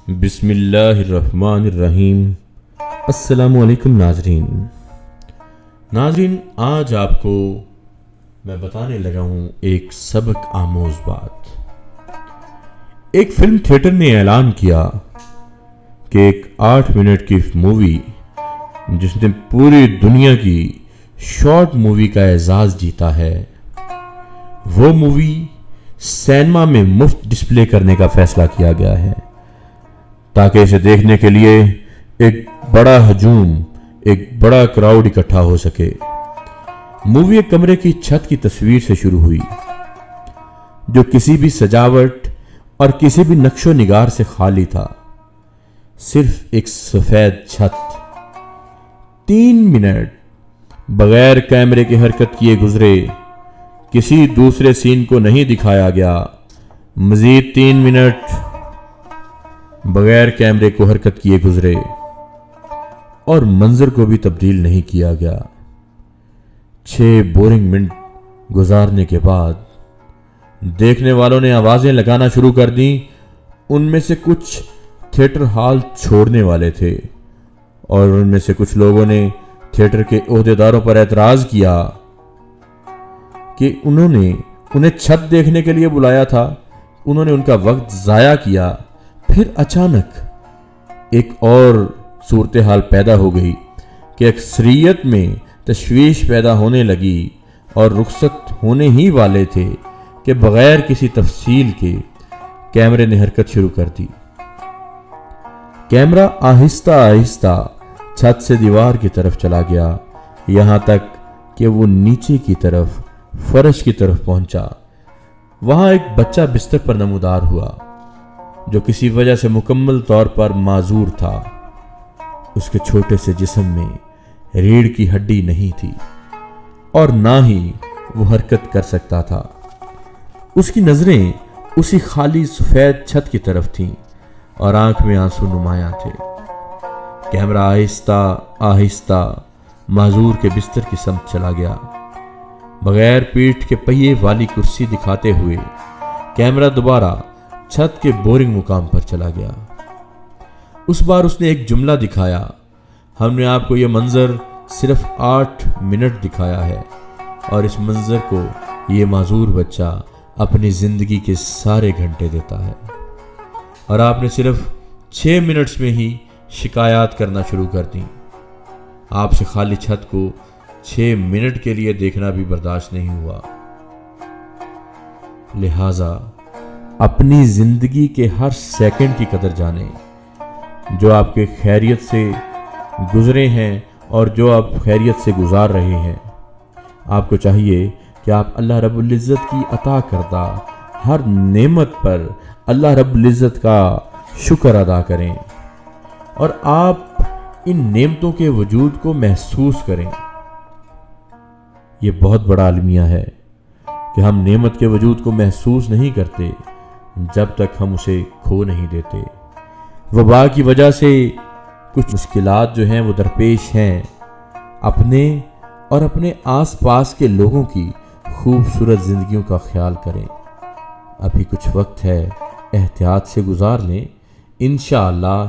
بسم اللہ الرحمن الرحیم۔ السلام علیکم ناظرین، آج آپ کو میں بتانے لگا ہوں ایک سبق آموز بات۔ ایک فلم تھیٹر نے اعلان کیا کہ ایک 8 منٹ کی مووی جس نے پوری دنیا کی شارٹ مووی کا اعزاز جیتا ہے، وہ مووی سینما میں مفت ڈسپلے کرنے کا فیصلہ کیا گیا ہے تاکہ اسے دیکھنے کے لیے ایک بڑا ہجوم، ایک بڑا کراؤڈ اکٹھا ہو سکے۔ مووی ایک کمرے کی چھت کی تصویر سے شروع ہوئی جو کسی بھی سجاوٹ اور کسی بھی نقش و نگار سے خالی تھا، صرف ایک سفید چھت۔ 3 منٹ بغیر کیمرے کی حرکت کیے گزرے، کسی دوسرے سین کو نہیں دکھایا گیا۔ مزید 3 منٹ بغیر کیمرے کو حرکت کیے گزرے اور منظر کو بھی تبدیل نہیں کیا گیا۔ 6 بورنگ منٹ گزارنے کے بعد دیکھنے والوں نے آوازیں لگانا شروع کر دیں۔ ان میں سے کچھ تھیٹر ہال چھوڑنے والے تھے اور ان میں سے کچھ لوگوں نے تھیٹر کے عہدیداروں پر اعتراض کیا کہ انہیں چھت دیکھنے کے لیے بلایا تھا، انہوں نے ان کا وقت ضائع کیا۔ پھر اچانک ایک اور صورتحال پیدا ہو گئی کہ اکثریت میں تشویش پیدا ہونے لگی اور رخصت ہونے ہی والے تھے کہ بغیر کسی تفصیل کے کیمرے نے حرکت شروع کر دی۔ کیمرہ آہستہ آہستہ چھت سے دیوار کی طرف چلا گیا، یہاں تک کہ وہ نیچے کی طرف فرش کی طرف پہنچا۔ وہاں ایک بچہ بستر پر نمودار ہوا جو کسی وجہ سے مکمل طور پر معذور تھا۔ اس کے چھوٹے سے جسم میں ریڑھ کی ہڈی نہیں تھی اور نہ ہی وہ حرکت کر سکتا تھا۔ اس کی نظریں اسی خالی سفید چھت کی طرف تھیں اور آنکھ میں آنسو نمایاں تھے۔ کیمرہ آہستہ آہستہ معذور کے بستر کی سمت چلا گیا۔ بغیر پیٹھ کے پہیے والی کرسی دکھاتے ہوئے کیمرہ دوبارہ چھت کے بورنگ مقام پر چلا گیا۔ اس بار اس نے ایک جملہ دکھایا: ہم نے آپ کو یہ منظر صرف 8 منٹ دکھایا ہے اور اس منظر کو یہ معذور بچہ اپنی زندگی کے سارے گھنٹے دیتا ہے، اور آپ نے صرف 6 منٹس میں ہی شکایات کرنا شروع کر دیں۔ آپ سے خالی چھت کو 6 منٹ کے لیے دیکھنا بھی برداشت نہیں ہوا۔ لہٰذا اپنی زندگی کے ہر سیکنڈ کی قدر جانیں جو آپ کے خیریت سے گزرے ہیں اور جو آپ خیریت سے گزار رہے ہیں۔ آپ کو چاہیے کہ آپ اللہ رب العزت کی عطا کردہ ہر نعمت پر اللہ رب العزت کا شکر ادا کریں اور آپ ان نعمتوں کے وجود کو محسوس کریں۔ یہ بہت بڑا المیہ ہے کہ ہم نعمت کے وجود کو محسوس نہیں کرتے جب تک ہم اسے کھو نہیں دیتے۔ وبا کی وجہ سے کچھ مشکلات جو ہیں وہ درپیش ہیں۔ اپنے اور اپنے آس پاس کے لوگوں کی خوبصورت زندگیوں کا خیال کریں۔ ابھی کچھ وقت ہے، احتیاط سے گزار لیں۔ انشاءاللہ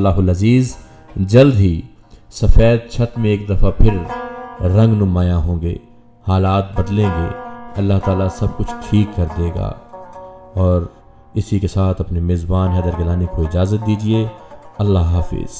العزیز جلد ہی سفید چھت میں ایک دفعہ پھر رنگ نمایاں ہوں گے، حالات بدلیں گے، اللہ تعالیٰ سب کچھ ٹھیک کر دے گا۔ اور اسی کے ساتھ اپنے میزبان حیدر گیلانی کو اجازت دیجیے۔ اللہ حافظ۔